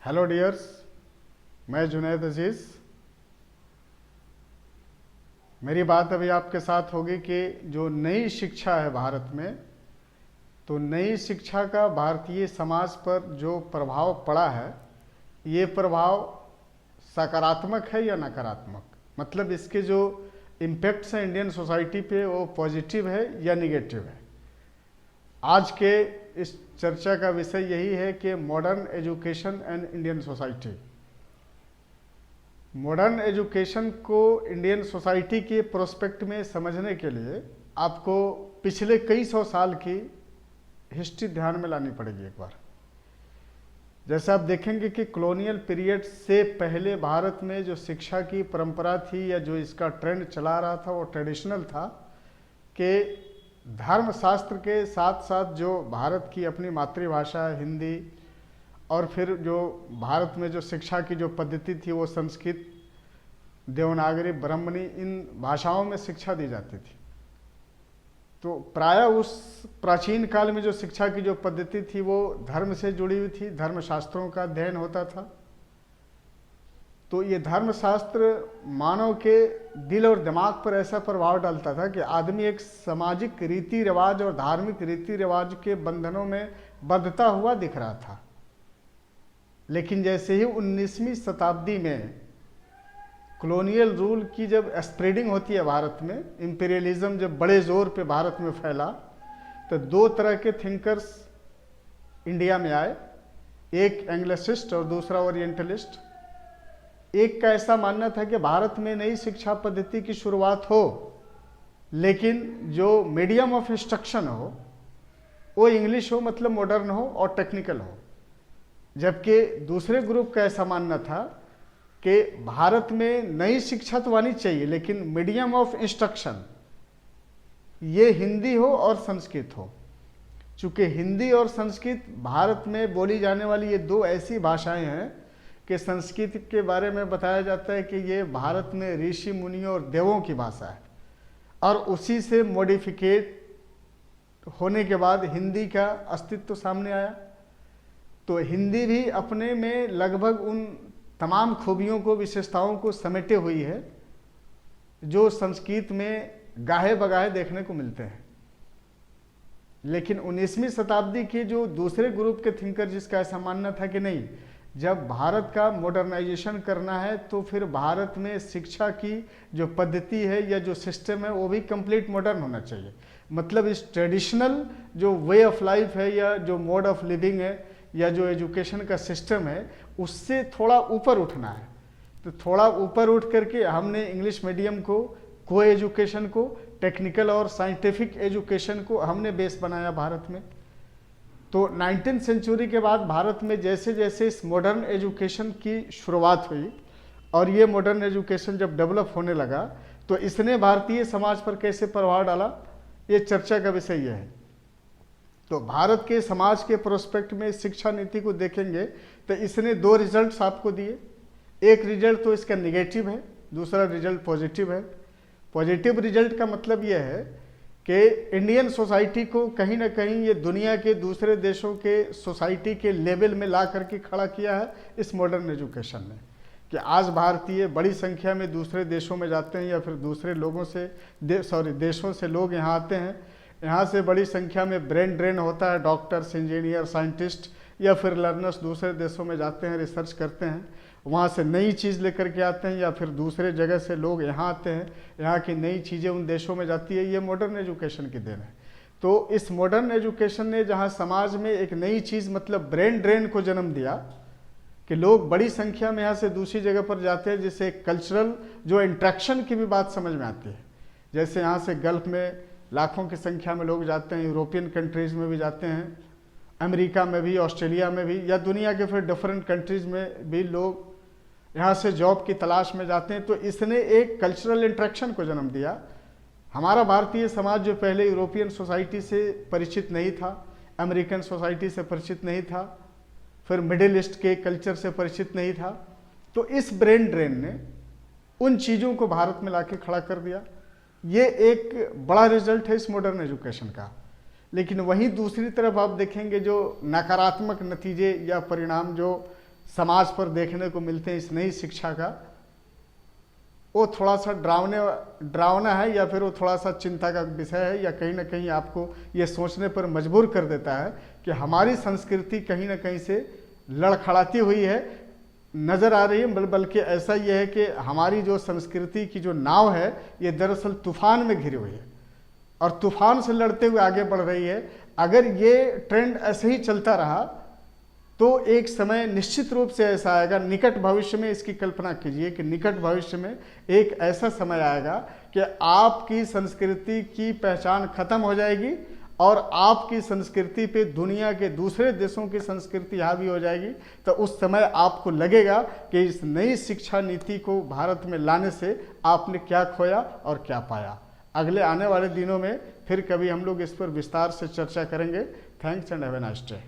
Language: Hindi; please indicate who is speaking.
Speaker 1: हेलो डियर्स, मैं जुनैद अजीज़। मेरी बात अभी आपके साथ होगी कि जो नई शिक्षा है भारत में, तो नई शिक्षा का भारतीय समाज पर जो प्रभाव पड़ा है, ये प्रभाव सकारात्मक है या नकारात्मक, मतलब इसके जो इम्पैक्ट्स हैं इंडियन सोसाइटी पे वो पॉजिटिव है या निगेटिव है। आज के इस चर्चा का विषय यही है कि modern education and Indian society. Modern education को इंडियन सोसाइटी के प्रोस्पेक्ट में समझने के लिए आपको पिछले कई सौ साल की हिस्ट्री ध्यान में लानी पड़ेगी एक बार। जैसे आप देखेंगे कि कॉलोनियल पीरियड से पहले भारत में जो शिक्षा की परंपरा थी या जो इसका ट्रेंड चला रहा था वो ट्रेडिशनल था कि धर्मशास्त्र के साथ साथ जो भारत की अपनी मातृभाषा हिंदी और फिर जो भारत में जो शिक्षा की जो पद्धति थी वो संस्कृत, देवनागरी, ब्राह्मणी, इन भाषाओं में शिक्षा दी जाती थी। तो प्रायः उस प्राचीन काल में जो शिक्षा की जो पद्धति थी वो धर्म से जुड़ी हुई थी, धर्मशास्त्रों का अध्ययन होता था। तो ये धर्मशास्त्र मानव के दिल और दिमाग पर ऐसा प्रभाव डालता था कि आदमी एक सामाजिक रीति रिवाज और धार्मिक रीति रिवाज के बंधनों में बंधता हुआ दिख रहा था। लेकिन जैसे ही 19वीं शताब्दी में कॉलोनियल रूल की जब स्प्रेडिंग होती है भारत में, इंपीरियलिज्म जब बड़े जोर पे भारत में फैला, तो दो तरह के थिंकर्स इंडिया में आए, एक एंग्लिसिस्ट और दूसरा ओरिएंटलिस्ट। एक का ऐसा मानना था कि भारत में नई शिक्षा पद्धति की शुरुआत हो, लेकिन जो मीडियम ऑफ इंस्ट्रक्शन हो वो इंग्लिश हो, मतलब मॉडर्न हो और टेक्निकल हो। जबकि दूसरे ग्रुप का ऐसा मानना था कि भारत में नई शिक्षा तो आनी चाहिए लेकिन मीडियम ऑफ इंस्ट्रक्शन ये हिंदी हो और संस्कृत हो। चूँकि हिंदी और संस्कृत भारत में बोली जाने वाली ये दो ऐसी भाषाएं हैं कि संस्कृत के बारे में बताया जाता है कि ये भारत में ऋषि मुनियों और देवों की भाषा है और उसी से मॉडिफिकेट होने के बाद हिंदी का अस्तित्व सामने आया। तो हिंदी भी अपने में लगभग उन तमाम खूबियों को, विशेषताओं को समेटे हुई है जो संस्कृत में गाहे बगाहे देखने को मिलते हैं। लेकिन 19वीं शताब्दी के जो दूसरे ग्रुप के थिंकर जिसका ऐसा मानना था कि नहीं, जब भारत का मॉडर्नाइजेशन करना है तो फिर भारत में शिक्षा की जो पद्धति है या जो सिस्टम है वो भी कंप्लीट मॉडर्न होना चाहिए। मतलब इस ट्रेडिशनल जो वे ऑफ लाइफ है या जो मोड ऑफ लिविंग है या जो एजुकेशन का सिस्टम है उससे थोड़ा ऊपर उठना है। तो थोड़ा ऊपर उठ करके हमने इंग्लिश मीडियम को एजुकेशन को, टेक्निकल और साइंटिफिक एजुकेशन को हमने बेस बनाया भारत में। तो 19वीं सेंचुरी के बाद भारत में जैसे जैसे इस मॉडर्न एजुकेशन की शुरुआत हुई और ये मॉडर्न एजुकेशन जब डेवलप होने लगा तो इसने भारतीय समाज पर कैसे प्रभाव डाला, ये चर्चा का विषय यह है। तो भारत के समाज के प्रोस्पेक्ट में शिक्षा नीति को देखेंगे तो इसने दो रिजल्ट्स आपको दिए। एक रिजल्ट तो इसका निगेटिव है, दूसरा रिजल्ट पॉजिटिव है। पॉजिटिव रिजल्ट का मतलब यह है कि इंडियन सोसाइटी को कहीं ना कहीं ये दुनिया के दूसरे देशों के सोसाइटी के लेवल में ला करके खड़ा किया है इस मॉडर्न एजुकेशन ने, कि आज भारतीय बड़ी संख्या में दूसरे देशों में जाते हैं या फिर दूसरे लोगों से देशों से लोग यहाँ आते हैं। यहाँ से बड़ी संख्या में ब्रेन ड्रेन होता है, डॉक्टर्स, इंजीनियर, साइंटिस्ट या फिर लर्नर्स दूसरे देशों में जाते हैं, रिसर्च करते हैं, वहाँ से नई चीज़ लेकर के आते हैं, या फिर दूसरे जगह से लोग यहाँ आते हैं, यहाँ की नई चीज़ें उन देशों में जाती है। ये मॉडर्न एजुकेशन की देन है। तो इस मॉडर्न एजुकेशन ने जहाँ समाज में एक नई चीज़ मतलब ब्रेन ड्रेन को जन्म दिया कि लोग बड़ी संख्या में यहाँ से दूसरी जगह पर जाते हैं, जिससे कल्चरल जो इंट्रैक्शन की भी बात समझ में आती है। जैसे यहाँ से गल्फ में लाखों की संख्या में लोग जाते हैं, यूरोपियन कंट्रीज़ में भी जाते हैं, अमेरिका में भी, ऑस्ट्रेलिया में भी, या दुनिया के फिर डिफरेंट कंट्रीज़ में भी लोग यहाँ से जॉब की तलाश में जाते हैं। तो इसने एक कल्चरल इंट्रैक्शन को जन्म दिया। हमारा भारतीय समाज जो पहले यूरोपियन सोसाइटी से परिचित नहीं था, अमेरिकन सोसाइटी से परिचित नहीं था, फिर मिडिल ईस्ट के कल्चर से परिचित नहीं था, तो इस ब्रेन ड्रेन ने उन चीज़ों को भारत में लाके खड़ा कर दिया। ये एक बड़ा रिजल्ट है इस मॉडर्न एजुकेशन का। लेकिन वहीं दूसरी तरफ आप देखेंगे जो नकारात्मक नतीजे या परिणाम जो समाज पर देखने को मिलते हैं इस नई शिक्षा का, वो थोड़ा सा डरावना है, या फिर वो थोड़ा सा चिंता का विषय है, या कहीं ना कहीं आपको ये सोचने पर मजबूर कर देता है कि हमारी संस्कृति कहीं ना कहीं से लड़खड़ाती हुई है, नज़र आ रही है। बल्कि ऐसा ये है कि हमारी जो संस्कृति की जो नाव है ये दरअसल तूफान में घिरी हुई है और तूफान से लड़ते हुए आगे बढ़ रही है। अगर ये ट्रेंड ऐसे ही चलता रहा तो एक समय निश्चित रूप से ऐसा आएगा, निकट भविष्य में इसकी कल्पना कीजिए कि निकट भविष्य में एक ऐसा समय आएगा कि आपकी संस्कृति की पहचान खत्म हो जाएगी और आपकी संस्कृति पे दुनिया के दूसरे देशों की संस्कृति हावी हो जाएगी। तो उस समय आपको लगेगा कि इस नई शिक्षा नीति को भारत में लाने से आपने क्या खोया और क्या पाया। अगले आने वाले दिनों में फिर कभी हम लोग इस पर विस्तार से चर्चा करेंगे। Thanks and have a nice day.